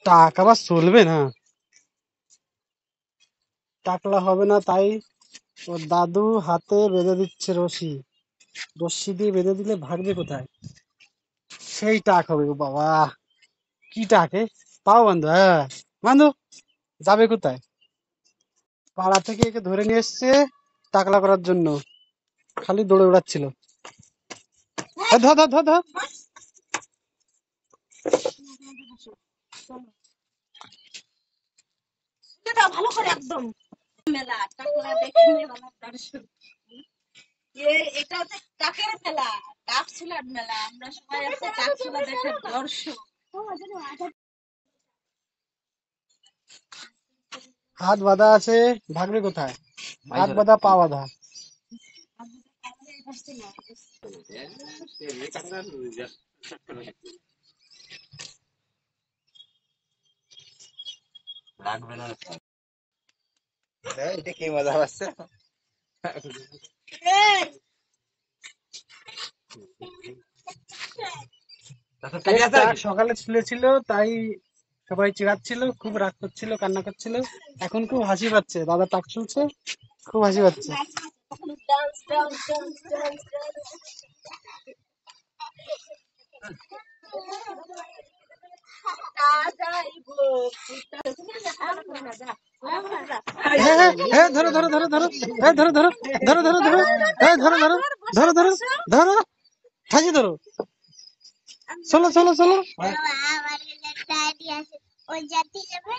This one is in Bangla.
টাকা আবার চলবে না, টাকলা হবে না, তাই ওর দাদু হাতে বেঁধে দিচ্ছে রশি। রশি দিয়ে বেঁধে দিলে ভাগবে কোথায়? সেই টাক হবে গো বাবা। কি টাকে? পাও বান্ধব, হ্যাঁ বান্ধব, যাবে কোথায়? পাড়া থেকে একে ধরে নিয়ে এসছে টাকলা করার জন্য, খালি দৌড়ে বেড়াচ্ছিল। ধর ধর ধর ধর। ভালো করে একদম মেলা টাকলা দেখে মেলা দর্শক। এটা হচ্ছে টাকের মেলা, টাক ছিলার মেলা, আমরা সবাই আছে টাক ছিলা দেখার দর্শক। হাত বাঁধা আছে, ভাগবে কোথায়? হাত বাঁধা পা বাঁধা। এটা কি মজা পাচ্ছে। সকালে ছিল তাই সবাই চিড়াচ্ছিল, খুব রাগ করছিল, কান্না করছিল। এখন খুব হাসি পাচ্ছে, দাদা টাক শুনছে, খুব হাসি পাচ্ছে। Dance dance dance dance dance. হ্যাঁ হ্যাঁ হ্যাঁ, ধরো ধরো ধরো ধরো, হ্যাঁ ধরো ধরো ধরো ধরো ধরো, হ্যাঁ ধরো ধরো ধরো ধরো ধরো, ঠাকি ধরো, চলো চলো চলো। আমার একটা আইডিয়া আছে, ওই জাতি যাবে